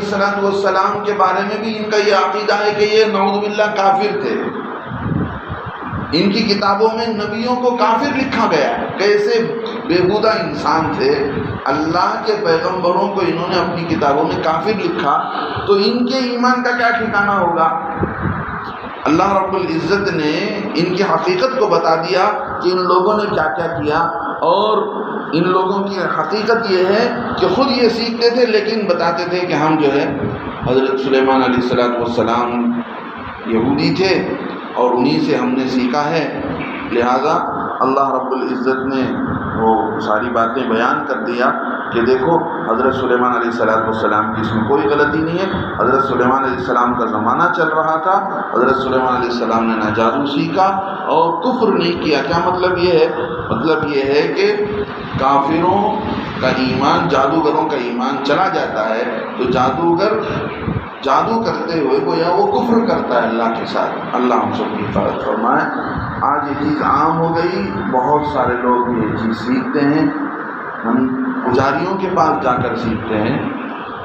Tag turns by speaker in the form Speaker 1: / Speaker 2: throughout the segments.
Speaker 1: السلام کے بارے میں بھی ان کا یہ عقیدہ ہے کہ یہ نعوذ باللہ کافر تھے. ان کی کتابوں میں نبیوں کو کافر لکھا گیا ہے. کیسے بےہودہ انسان تھے، اللہ کے پیغمبروں کو انہوں نے اپنی کتابوں میں کافر لکھا، تو ان کے ایمان کا کیا ٹھکانہ ہوگا؟ اللہ رب العزت نے ان کی حقیقت کو بتا دیا کہ ان لوگوں نے کیا کیا کیا، اور ان لوگوں کی حقیقت یہ ہے کہ خود یہ سیکھتے تھے لیکن بتاتے تھے کہ ہم جو ہے حضرت سلیمان علیہ السلام یہودی تھے اور انہی سے ہم نے سیکھا ہے. لہذا اللہ رب العزت نے وہ ساری باتیں بیان کر دیا کہ دیکھو حضرت سلیمان علیہ السلام کی اس میں کوئی غلطی نہیں ہے. حضرت سلیمان علیہ السلام کا زمانہ چل رہا تھا، حضرت سلیمان علیہ السلام نے نہ جادو سیکھا اور کفر نہیں کیا. کیا مطلب یہ ہے؟ مطلب یہ ہے کہ کافروں کا ایمان، جادوگروں کا ایمان چلا جاتا ہے تو جادوگر جادو کرتے ہوئے گویا وہ کفر کرتا ہے اللہ کے ساتھ. اللہ ہم سب کی حفاظت فرمائے. آج یہ چیز عام ہو گئی، بہت سارے لوگ یہ چیز سیکھتے ہیں، ہم پجاریوں کے پاس جا کر سیکھتے ہیں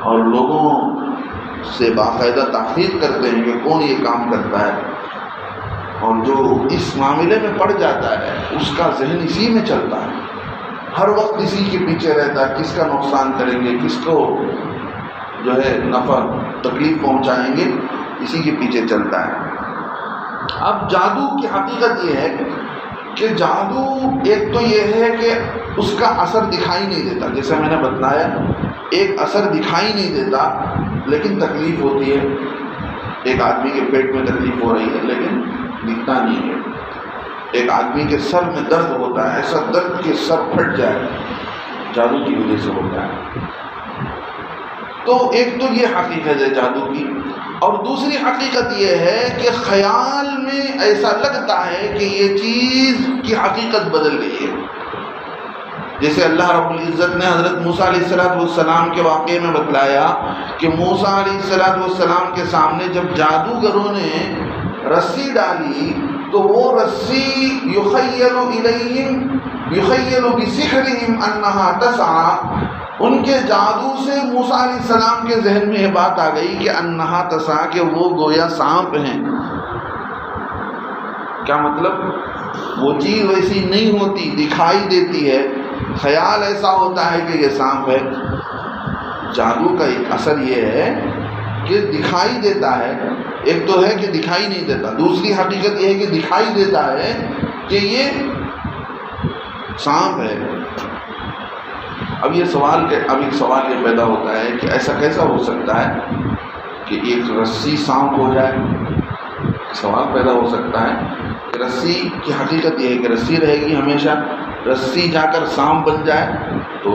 Speaker 1: اور لوگوں سے باقاعدہ تحقیق کرتے ہیں کہ کون یہ کام کرتا ہے، اور جو اس معاملے میں پڑ جاتا ہے اس کا ذہن اسی میں چلتا ہے، ہر وقت اسی کے پیچھے رہتا ہے، کس کا نقصان کریں گے، کس کو جو ہے نفع تکلیف پہنچائیں گے، اسی کے پیچھے چلتا ہے. اب جادو کی حقیقت یہ ہے کہ جادو ایک تو یہ ہے کہ اس کا اثر دکھائی نہیں دیتا، جیسے میں نے بتلایا، ایک اثر دکھائی نہیں دیتا لیکن تکلیف ہوتی ہے. ایک آدمی کے پیٹ میں تکلیف ہو رہی ہے لیکن دکھتا نہیں ہے. ایک آدمی کے سر میں درد ہوتا ہے، ایسا درد کہ سر پھٹ جائے، جادو کی وجہ سے ہوتا ہے. تو ایک تو یہ حقیقت ہے جادو کی، اور دوسری حقیقت یہ ہے کہ خیال میں ایسا لگتا ہے کہ یہ چیز کی حقیقت بدل گئی ہے. جیسے اللہ رب العزت نے حضرت موسیٰ علیہ السلام کے واقعے میں بتلایا کہ موسیٰ علیہ السلام کے سامنے جب جادوگروں نے رسی ڈالی تو وہ رسی یخیل بسحرہم انہا تسعی، ان کے جادو سے موسیٰ علیہ السلام کے ذہن میں یہ بات آ گئی کہ انہا تسعی، کہ وہ گویا سانپ ہیں. کیا مطلب؟ وہ چیز ویسی نہیں ہوتی، دکھائی دیتی ہے، خیال ایسا ہوتا ہے کہ یہ سانپ ہے. جادو کا ایک اثر یہ ہے کہ دکھائی دیتا ہے، ایک تو ہے کہ دکھائی نہیں دیتا، دوسری حقیقت یہ ہے کہ دکھائی دیتا ہے کہ یہ سانپ ہے. اب ایک سوال یہ پیدا ہوتا ہے کہ ایسا کیسا ہو سکتا ہے کہ ایک رسی سانپ ہو جائے؟ سوال پیدا ہو سکتا ہے کہ رسی کی حقیقت یہ ہے کہ رسی رہے گی ہمیشہ، رسی جا کر سانپ بن جائے تو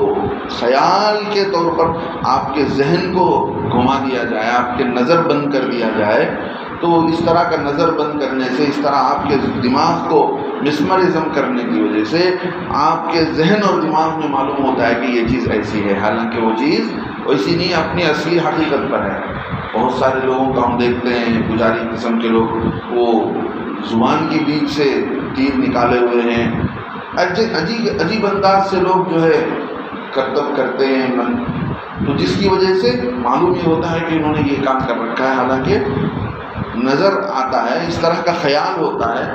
Speaker 1: خیال کے طور پر آپ کے ذہن کو گھما دیا جائے، آپ کے نظر بند کر دیا جائے، تو اس طرح کا نظر بند کرنے سے، اس طرح آپ کے دماغ کو مسمرزم کرنے کی وجہ سے آپ کے ذہن اور دماغ میں معلوم ہوتا ہے کہ یہ چیز ایسی ہے، حالانکہ وہ چیز ویسی نہیں، اپنی اصلی حقیقت پر ہے. بہت سارے لوگوں کو ہم دیکھتے ہیں، پجاری قسم کے لوگ، وہ زبان کی بیچ سے تیر نکالے ہوئے ہیں، عجیب انداز سے لوگ جو ہے کرتب کرتے ہیں، تو جس کی وجہ سے معلوم یہ ہوتا ہے کہ انہوں نے یہ کام کر رکھا ہے، حالانکہ نظر آتا ہے، اس طرح کا خیال ہوتا ہے.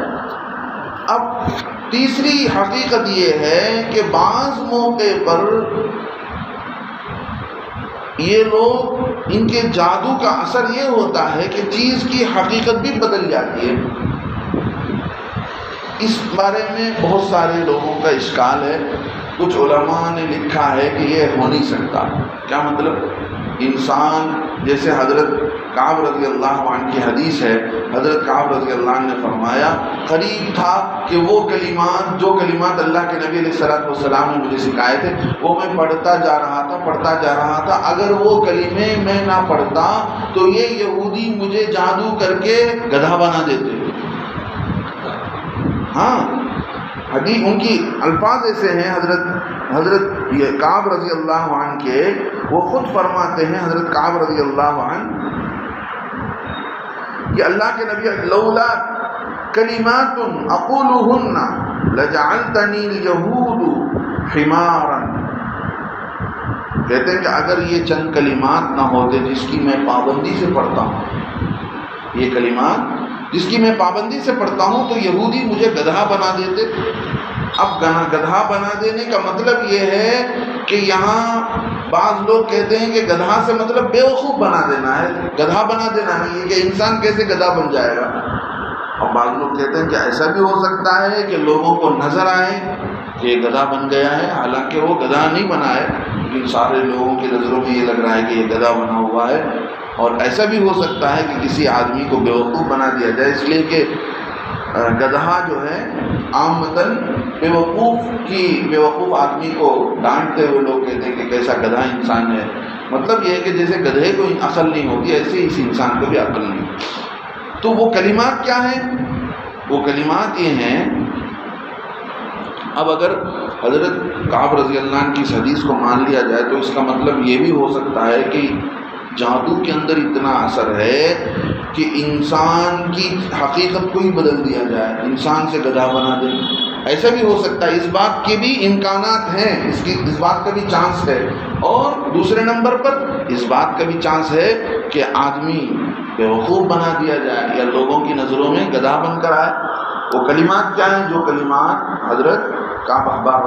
Speaker 1: اب تیسری حقیقت یہ ہے کہ بعض موقع پر یہ لوگ، ان کے جادو کا اثر یہ ہوتا ہے کہ چیز کی حقیقت بھی بدل جاتی ہے. اس بارے میں بہت سارے لوگوں کا اشکال ہے. کچھ علماء نے لکھا ہے کہ یہ ہو نہیں سکتا. کیا مطلب؟ انسان جیسے حضرت کعب رضی اللہ عنہ کی حدیث ہے، حضرت کعب رضی اللہ عنہ نے فرمایا قریب تھا کہ وہ کلمات، جو کلمات اللہ کے نبی علیہ السلام نے مجھے سکھائے تھے، وہ میں پڑھتا جا رہا تھا، اگر وہ کلمے میں نہ پڑھتا تو یہ یہودی مجھے جادو کر کے گدھا بنا دیتے. ہاں، حدیث ان کی الفاظ ایسے ہیں، حضرت کعب رضی اللہ عنہ کے، وہ خود فرماتے ہیں حضرت کعب رضی اللہ عنہ کہ اللہ کے نبی لولا کلمات اقولهن لجعلتنی الیہود حمارا، کہتے ہیں کہ اگر یہ چند کلمات نہ ہوتے جس کی میں پابندی سے پڑھتا ہوں، یہ کلمات جس کی میں پابندی سے پڑھتا ہوں، تو یہودی مجھے گدھا بنا دیتے۔ اب گدھا بنا دینے کا مطلب یہ ہے کہ یہاں بعض لوگ کہتے ہیں کہ گدھا سے مطلب بیوقوف بنا دینا ہے، گدھا بنا دینا ہے، یہ کہ انسان کیسے گدھا بن جائے گا۔ اور بعض لوگ کہتے ہیں کہ ایسا بھی ہو سکتا ہے کہ لوگوں کو نظر آئے کہ یہ گدھا بن گیا ہے، حالانکہ وہ گدھا نہیں بنا ہے، لیکن سارے لوگوں کی نظروں میں یہ لگ رہا ہے کہ یہ گدھا بنا ہوا ہے۔ اور ایسا بھی ہو سکتا ہے کہ کسی آدمی کو بیوقوف بنا دیا جائے، اس لیے کہ گدھا جو ہے عامتاً بیوقوف آدمی کو ڈانٹتے ہوئے لوگ کہتے ہیں کہ کیسا گدھا انسان ہے۔ مطلب یہ ہے کہ جیسے گدھے کو عقل نہیں ہوتی، ایسے ہی اس انسان کو بھی عقل نہیں ہوتی۔ تو وہ کلمات کیا ہیں؟ وہ کلمات یہ ہیں، اب اگر حضرت کعب رضی اللہ عنہ کی اس حدیث کو مان لیا جائے تو اس کا مطلب یہ بھی ہو سکتا ہے کہ جادو کے اندر اتنا اثر ہے کہ انسان کی حقیقت کو ہی بدل دیا جائے، انسان سے گدھا بنا دے۔ ایسا بھی ہو سکتا ہے، اس بات کے بھی امکانات ہیں، اس بات کا بھی چانس ہے۔ اور دوسرے نمبر پر اس بات کا بھی چانس ہے کہ آدمی بیوقوف بنا دیا جائے یا لوگوں کی نظروں میں گدھا بن کر آئے۔ وہ کلمات کیا ہیں جو کلمات حضرت کعب احبار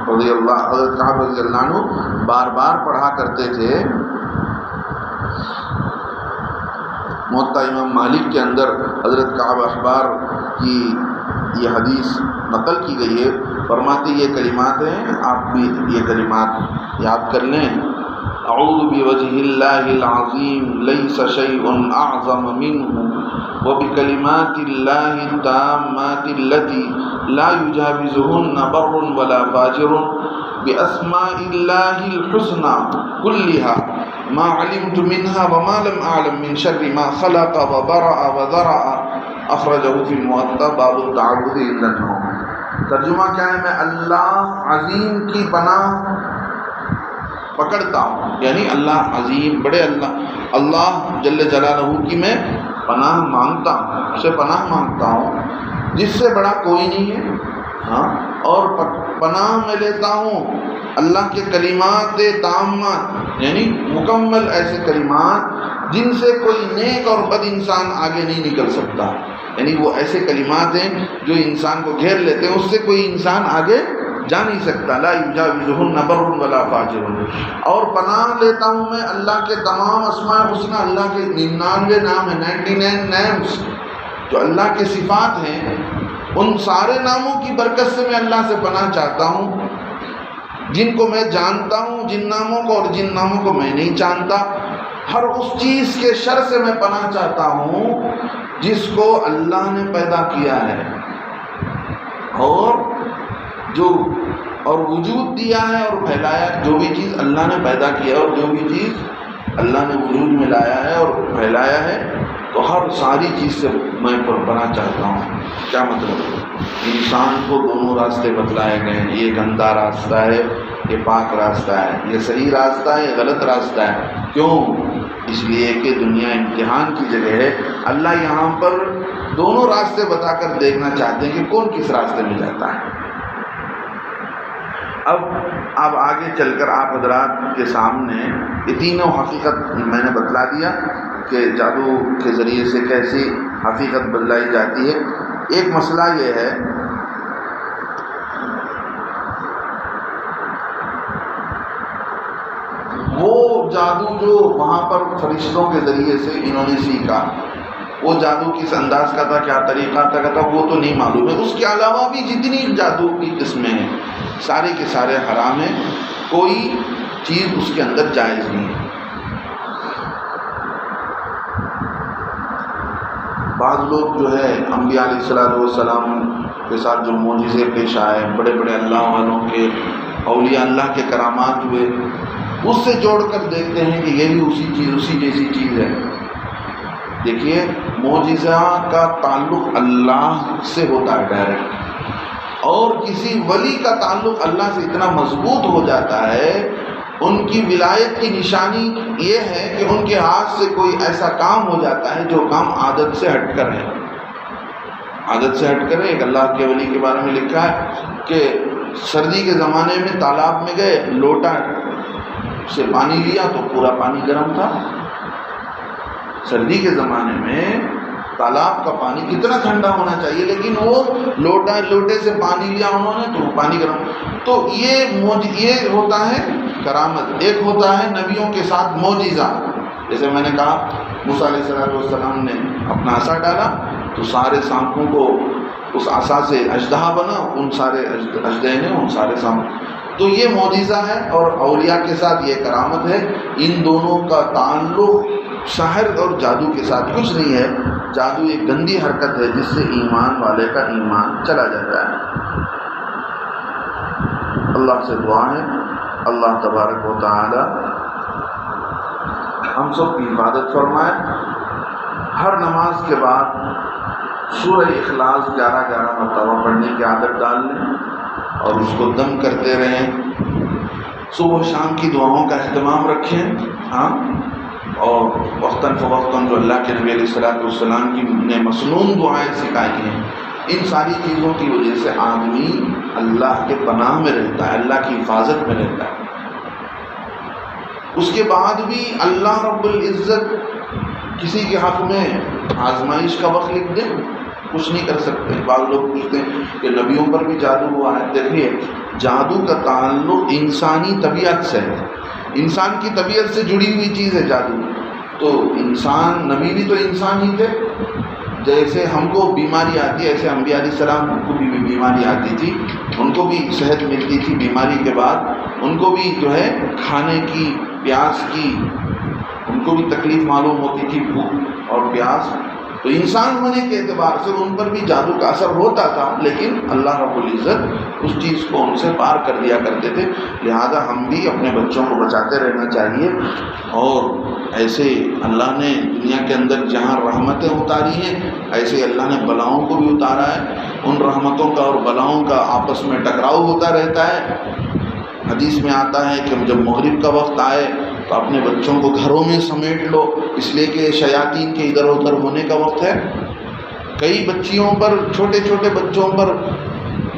Speaker 1: رضی اللہ عنہ بار بار پڑھا کرتے تھے؟ موطا امام مالک کے اندر حضرت کعب احبار کی یہ حدیث نقل کی گئی ہے، فرماتے یہ کلمات ہیں، آپ بھی یہ کلمات یاد کر لیں۔ اعوذ بوجہ اللہ العظیم لیس شیء اعظم منہ وبکلمات اللہ التامات التی لا یجاوزہن بر ولا فاجر باسماء اللہ الحسنى كلها ما علمت منها وما لم اعلم من شر ما خلق وبرأ وذرأ اخرجہ فی الموطأ باب التعبد عند النوم۔ ترجمہ کیا ہے؟ میں اللہ عظیم کی پناہ پکڑتا ہوں، یعنی اللہ عظیم، بڑے اللہ جل جلالہ کی میں پناہ مانگتا ہوں، اس سے پناہ مانگتا ہوں جس سے بڑا کوئی نہیں ہے، ہاں، اور پناہ میں لیتا ہوں اللہ کے کلمات تامات، یعنی مکمل ایسے کلمات جن سے کوئی نیک اور بد انسان آگے نہیں نکل سکتا، یعنی وہ ایسے کلمات ہیں جو انسان کو گھیر لیتے ہیں، اس سے کوئی انسان آگے جا نہیں سکتا۔ لا یجاوزہن بر ولا فاجر۔ اور پناہ لیتا ہوں میں اللہ کے تمام اسماء حسنی، اللہ کے 99 نام ہیں، 99 نیمز جو اللہ کے صفات ہیں، ان سارے ناموں کی برکت سے میں اللہ سے پناہ چاہتا ہوں، جن کو میں جانتا ہوں، جن ناموں کو، اور جن ناموں کو میں نہیں جانتا۔ ہر اس چیز کے شر سے میں پناہ چاہتا ہوں جس کو اللہ نے پیدا کیا ہے اور وجود دیا ہے اور پھیلایا، جو بھی چیز اللہ نے پیدا کیا ہے اور جو بھی چیز اللہ نے وجود میں لایا ہے اور پھیلایا ہے، تو ہر ساری چیز سے میں پناہ چاہتا ہوں۔ کیا مطلب؟ انسان کو دونوں راستے بتلائے گئے ہیں، یہ گندا راستہ ہے، یہ پاک راستہ ہے، یہ صحیح راستہ ہے، یہ غلط راستہ ہے۔ کیوں؟ اس لیے کہ دنیا امتحان کی جگہ ہے۔ اللہ یہاں پر دونوں راستے بتا کر دیکھنا چاہتے ہیں کہ کون کس راستے میں جاتا ہے۔ اب آگے چل کر آپ حضرات کے سامنے یہ تینوں حقیقت میں نے بتلا دیا کہ جادو کے ذریعے سے کیسی حقیقت بدلائی جاتی ہے۔ ایک مسئلہ یہ ہے وہ جادو جو وہاں پر فرشتوں کے ذریعے سے انہوں نے سیکھا، وہ جادو کس انداز کا تھا، کیا طریقہ تھا، وہ تو نہیں معلوم ہے۔ اس کے علاوہ بھی جتنی جادو کی قسمیں ہیں سارے کے سارے حرام ہیں، کوئی چیز اس کے اندر جائز نہیں ہے۔ بعض لوگ جو ہے انبیاء علیہ السلام کے ساتھ جو معجزے پیش آئے، بڑے بڑے اللہ والوں کے، اولیاء اللہ کے کرامات ہوئے، اس سے جوڑ کر دیکھتے ہیں کہ یہ بھی اسی جیسی چیز ہے۔ دیکھیے، معجزہ کا تعلق اللہ سے ہوتا ہے ڈائریکٹ، اور کسی ولی کا تعلق اللہ سے اتنا مضبوط ہو جاتا ہے، ان کی ولایت کی نشانی یہ ہے کہ ان کے ہاتھ سے کوئی ایسا کام ہو جاتا ہے جو کام عادت سے ہٹ کر ہے۔ عادت سے ہٹ کر ہے۔ ایک اللہ کے ولی کے بارے میں لکھا ہے کہ سردی کے زمانے میں تالاب میں گئے، لوٹا سے پانی لیا تو پورا پانی گرم تھا۔ سردی کے زمانے میں تالاب کا پانی کتنا ٹھنڈا ہونا چاہیے، لیکن وہ لوٹے سے پانی لیا انہوں نے تو پانی گرم۔ تو یہ ہوتا ہے کرامت۔ ایک ہوتا ہے نبیوں کے ساتھ معجزہ، جیسے میں نے کہا موسیٰ علیہ السلام نے اپنا عصا ڈالا تو سارے سانپوں کو اس عصا سے اژدہا بنا، ان سارے اژدہے نے ان سارے سانپ، تو یہ معجزہ ہے۔ اور اولیاء کے ساتھ یہ کرامت ہے۔ ان دونوں کا تعلق سحر اور جادو کے ساتھ کچھ نہیں ہے۔ جادو ایک گندی حرکت ہے جس سے ایمان والے کا ایمان چلا جاتا ہے۔ اللہ سے دعا ہے اللہ تبارک و تعالی ہم سب کی حفاظت فرمائے۔ ہر نماز کے بعد سورہ اخلاص 11 مرتبہ پڑھنے کی عادت ڈال لیں اور اس کو دم کرتے رہیں۔ صبح و شام کی دعاؤں کا اہتمام رکھیں، ہاں، اور وقتاً فوقتاً جو اللہ کے نبی علیہ السلام کی نے مسنون دعائیں سکھائی ہیں، ان ساری چیزوں کی وجہ سے آدمی اللہ کے پناہ میں رہتا ہے، اللہ کی حفاظت میں رہتا ہے۔ اس کے بعد بھی اللہ رب العزت کسی کے حق میں آزمائش کا وقت لکھ دے، کچھ نہیں کر سکتے۔ بعض لوگ پوچھتے ہیں کہ نبیوں پر بھی جادو ہوا ہے۔ دیکھیے، جادو کا تعلق انسانی طبیعت سے ہے، انسان کی طبیعت سے جڑی ہوئی چیز ہے جادو۔ تو انسان، نبی بھی تو انسان ہی تھے، جیسے ہم کو بیماری آتی ہے ایسے انبیاء علیہ السلام کو بھی بیماری آتی تھی، ان کو بھی صحت ملتی تھی بیماری کے بعد، ان کو بھی جو ہے کھانے کی، پیاس کی، ان کو بھی تکلیف معلوم ہوتی تھی، بھوک اور پیاس۔ تو انسان ہونے کے اعتبار سے ان پر بھی جادو کا اثر ہوتا تھا، لیکن اللہ رب العزت اس چیز کو ان سے پار کر دیا کرتے تھے۔ لہذا ہم بھی اپنے بچوں کو بچاتے رہنا چاہیے، اور ایسے اللہ نے دنیا کے اندر جہاں رحمتیں اتاری ہیں، ایسے اللہ نے بلاؤں کو بھی اتارا ہے۔ ان رحمتوں کا اور بلاؤں کا آپس میں ٹکراؤ ہوتا رہتا ہے۔ حدیث میں آتا ہے کہ جب مغرب کا وقت آئے تو اپنے بچوں کو گھروں میں سمیٹ لو، اس لیے کہ شیاطین کے ادھر ادھر ہونے کا وقت ہے۔ کئی بچیوں پر، چھوٹے چھوٹے بچوں پر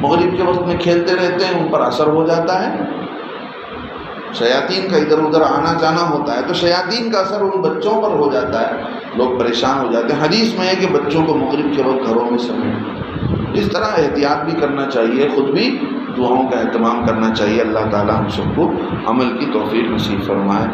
Speaker 1: مغرب کے وقت میں کھیلتے رہتے ہیں، ان پر اثر ہو جاتا ہے، شیاطین کا ادھر ادھر آنا جانا ہوتا ہے، تو شیاطین کا اثر ان بچوں پر ہو جاتا ہے، لوگ پریشان ہو جاتے ہیں۔ حدیث میں ہے کہ بچوں کو مغرب کے وقت گھروں میں سمیٹ، اس طرح احتیاط بھی کرنا چاہیے، خود بھی دعاؤں کا اہتمام کرنا چاہیے۔ اللہ تعالی ہم سب کو عمل کی توفیق نصیب فرمائے۔